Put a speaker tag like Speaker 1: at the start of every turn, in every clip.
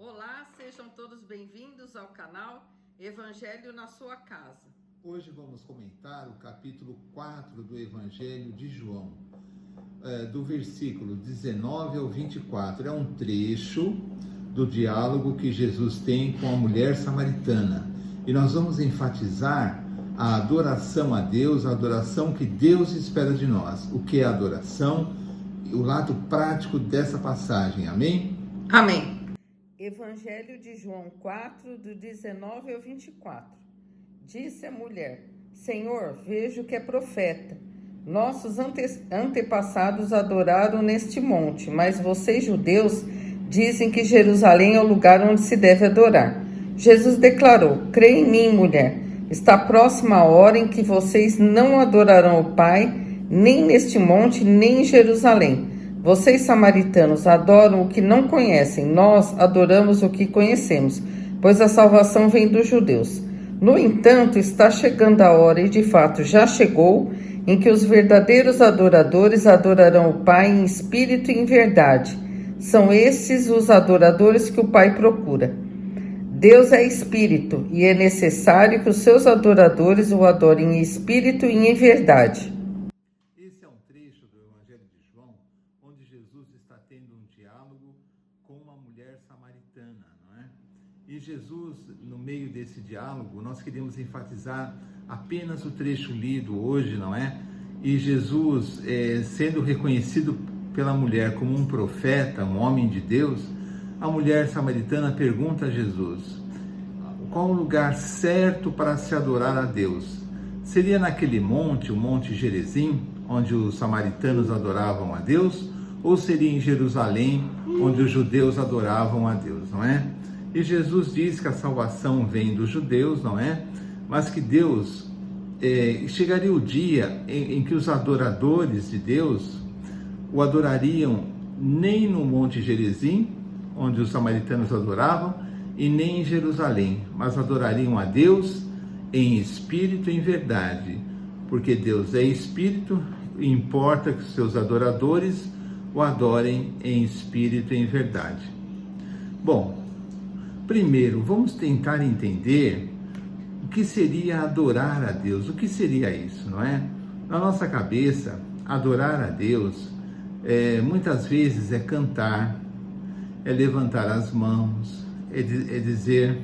Speaker 1: Olá, sejam todos bem-vindos ao canal Evangelho na sua casa.
Speaker 2: Hoje vamos comentar o capítulo 4 do Evangelho de João, do versículo 19 ao 24. É um trecho do diálogo que Jesus tem com a mulher samaritana. E nós vamos enfatizar a adoração a Deus, a adoração que Deus espera de nós. O que é adoração? O lado prático dessa passagem. Amém?
Speaker 1: Amém. Evangelho de João 4, do 19 ao 24. Disse a mulher: Senhor, vejo que é profeta. Nossos antepassados adoraram neste monte, mas vocês, judeus, dizem que Jerusalém é o lugar onde se deve adorar. Jesus declarou: Crê em mim, mulher. Está próxima a hora em que vocês não adorarão o Pai, nem neste monte, nem em Jerusalém. Vocês, samaritanos, adoram o que não conhecem, nós adoramos o que conhecemos, pois a salvação vem dos judeus. No entanto, está chegando a hora, e de fato já chegou, em que os verdadeiros adoradores adorarão o Pai em espírito e em verdade. São esses os adoradores que o Pai procura. Deus é espírito, e é necessário que os seus adoradores o adorem em espírito e em verdade.
Speaker 2: Esse é um trecho do Evangelho de João, onde Jesus está tendo um diálogo com uma mulher samaritana, não é? E Jesus, no meio desse diálogo, nós queremos enfatizar apenas o trecho lido hoje, não é? E Jesus, sendo reconhecido pela mulher como um profeta, um homem de Deus, a mulher samaritana pergunta a Jesus: qual o lugar certo para se adorar a Deus? Seria naquele monte, o Monte Gerizim, onde os samaritanos adoravam a Deus, ou seria em Jerusalém, onde os judeus adoravam a Deus, não é? E Jesus diz que a salvação vem dos judeus, não é? Mas que Deus, chegaria o dia em que os adoradores de Deus o adorariam nem no Monte Gerizim, onde os samaritanos adoravam, e nem em Jerusalém, mas adorariam a Deus em espírito e em verdade, porque Deus é espírito e importa que os seus adoradores o adorem em espírito e em verdade. Bom, primeiro vamos tentar entender o que seria adorar a Deus. O que seria isso, não é? Na nossa cabeça, adorar a Deus muitas vezes é cantar, é levantar as mãos, é dizer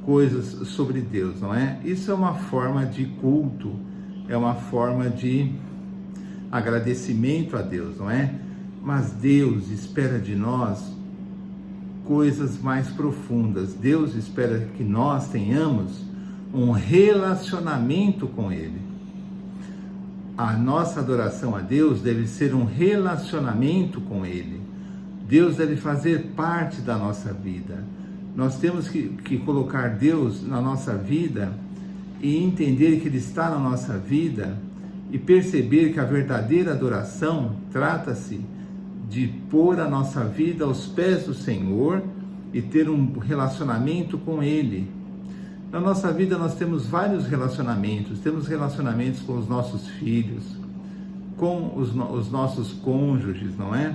Speaker 2: coisas sobre Deus, não é? Isso é uma forma de culto, é uma forma de agradecimento a Deus, não é? Mas Deus espera de nós coisas mais profundas. Deus espera que nós tenhamos um relacionamento com Ele. A nossa adoração a Deus deve ser um relacionamento com Ele. Deus deve fazer parte da nossa vida. Nós temos que colocar Deus na nossa vida e entender que Ele está na nossa vida e perceber que a verdadeira adoração trata-se de pôr a nossa vida aos pés do Senhor e ter um relacionamento com Ele. Na nossa vida nós temos vários relacionamentos. Temos relacionamentos com os nossos filhos, com os nossos cônjuges, não é?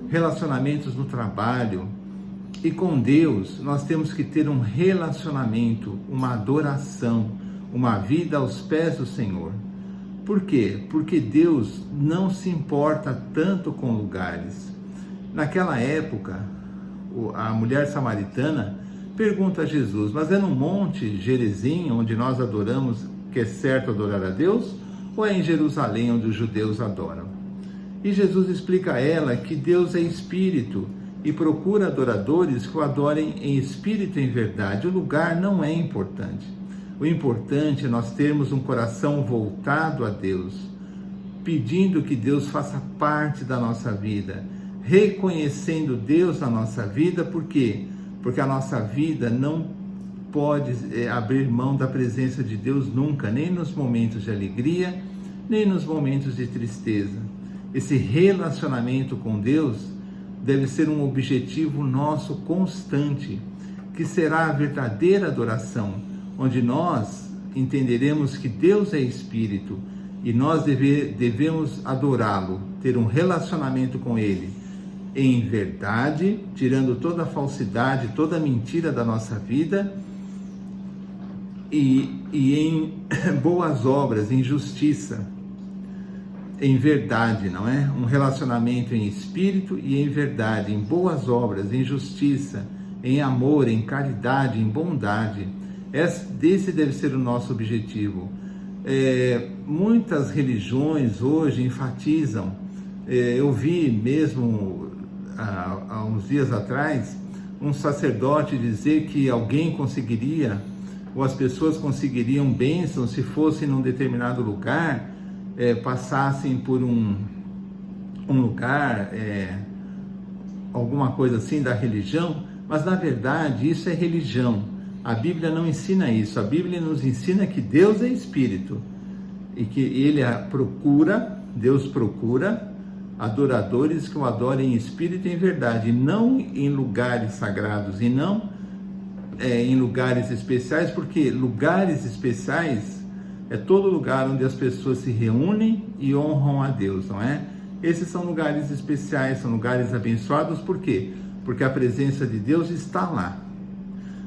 Speaker 2: Relacionamentos no trabalho. E com Deus nós temos que ter um relacionamento, uma adoração, uma vida aos pés do Senhor. Por quê? Porque Deus não se importa tanto com lugares. Naquela época, a mulher samaritana pergunta a Jesus: mas é no Monte Gerizim onde nós adoramos que é certo adorar a Deus? Ou é em Jerusalém onde os judeus adoram? E Jesus explica a ela que Deus é espírito e procura adoradores que o adorem em espírito e em verdade. O lugar não é importante. O importante é nós termos um coração voltado a Deus, pedindo que Deus faça parte da nossa vida, reconhecendo Deus na nossa vida. Por quê? Porque a nossa vida não pode abrir mão da presença de Deus nunca, nem nos momentos de alegria, nem nos momentos de tristeza. Esse relacionamento com Deus deve ser um objetivo nosso constante, que será a verdadeira adoração, onde nós entenderemos que Deus é Espírito e nós devemos adorá-lo, ter um relacionamento com Ele, em verdade, tirando toda a falsidade, toda a mentira da nossa vida, e em boas obras, em justiça, em verdade, não é? Um relacionamento em espírito e em verdade, em boas obras, em justiça, em amor, em caridade, em bondade. Esse deve ser o nosso objetivo. Muitas religiões hoje enfatizam, eu vi mesmo há uns dias atrás, um sacerdote dizer que alguém conseguiria, ou as pessoas conseguiriam bênçãos se fossem num determinado lugar, passassem por um lugar, alguma coisa assim da religião, mas na verdade isso é religião. A Bíblia não ensina isso. A Bíblia nos ensina que Deus é Espírito e que Deus procura adoradores que o adorem em espírito e em verdade, não em lugares sagrados e não em lugares especiais, porque lugares especiais é todo lugar onde as pessoas se reúnem e honram a Deus, não é? Esses são lugares especiais, são lugares abençoados, por quê? Porque a presença de Deus está lá.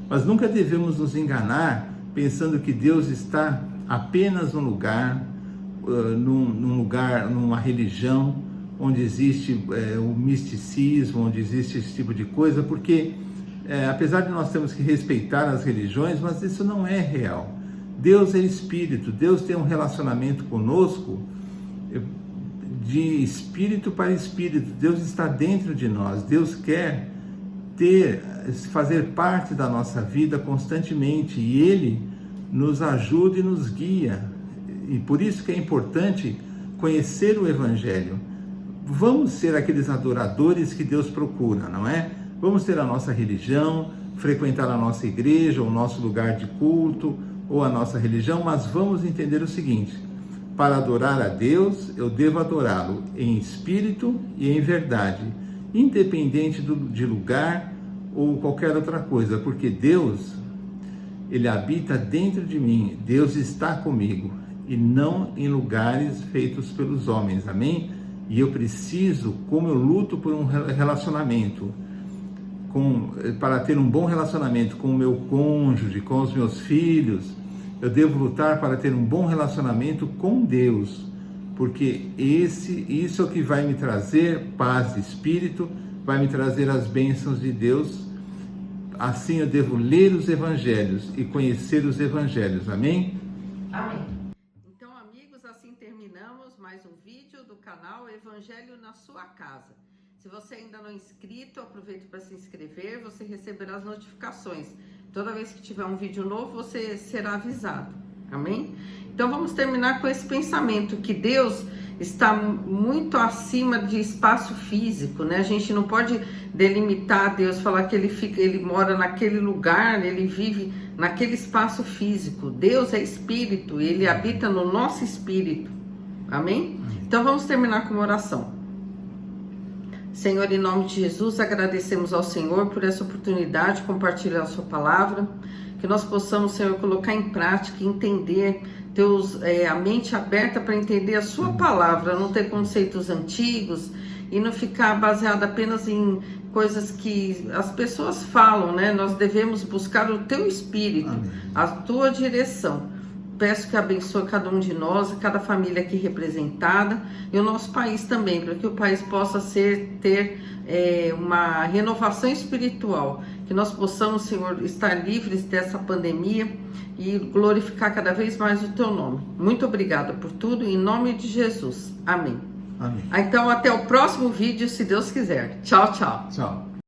Speaker 2: Mas nunca devemos nos enganar pensando que Deus está apenas num lugar, numa religião, onde existe o misticismo, onde existe esse tipo de coisa, porque apesar de nós termos que respeitar as religiões, mas isso não é real. Deus é Espírito, Deus tem um relacionamento conosco de espírito para espírito. Deus está dentro de nós, Deus quer fazer parte da nossa vida constantemente, e Ele nos ajuda e nos guia, e por isso que é importante conhecer o Evangelho. Vamos ser aqueles adoradores que Deus procura, não é? Vamos ter a nossa religião, frequentar a nossa igreja, o nosso lugar de culto, ou a nossa religião, mas vamos entender o seguinte: para adorar a Deus, eu devo adorá-lo em espírito e em verdade, independente de lugar ou qualquer outra coisa, porque Deus, Ele habita dentro de mim, Deus está comigo, e não em lugares feitos pelos homens, amém? E eu preciso, como eu luto por um relacionamento, para ter um bom relacionamento com o meu cônjuge, com os meus filhos, eu devo lutar para ter um bom relacionamento com Deus, porque isso é o que vai me trazer paz de espírito, vai me trazer as bênçãos de Deus. Assim eu devo ler os evangelhos e conhecer os evangelhos, amém?
Speaker 1: Amém. Então, amigos, assim terminamos mais um vídeo do canal Evangelho na Sua Casa. Se você ainda não é inscrito, aproveite para se inscrever, você receberá as notificações. Toda vez que tiver um vídeo novo, você será avisado, amém? Então vamos terminar com esse pensamento, que Deus está muito acima de espaço físico, né? A gente não pode delimitar Deus, falar que ele mora naquele lugar, ele vive naquele espaço físico. Deus é espírito, ele habita no nosso espírito, amém? Então vamos terminar com uma oração. Senhor, em nome de Jesus, agradecemos ao Senhor por essa oportunidade de compartilhar a sua palavra, que nós possamos, Senhor, colocar em prática, entender, ter a mente aberta para entender a sua palavra, não ter conceitos antigos e não ficar baseado apenas em coisas que as pessoas falam, né? Nós devemos buscar o teu espírito, a tua direção. Peço que abençoe cada um de nós, cada família aqui representada e o nosso país também, para que o país possa ter uma renovação espiritual, que nós possamos, Senhor, estar livres dessa pandemia e glorificar cada vez mais o teu nome. Muito obrigada por tudo, em nome de Jesus. Amém.
Speaker 2: Amém.
Speaker 1: Então, até o próximo vídeo, se Deus quiser. Tchau, tchau.
Speaker 2: Tchau.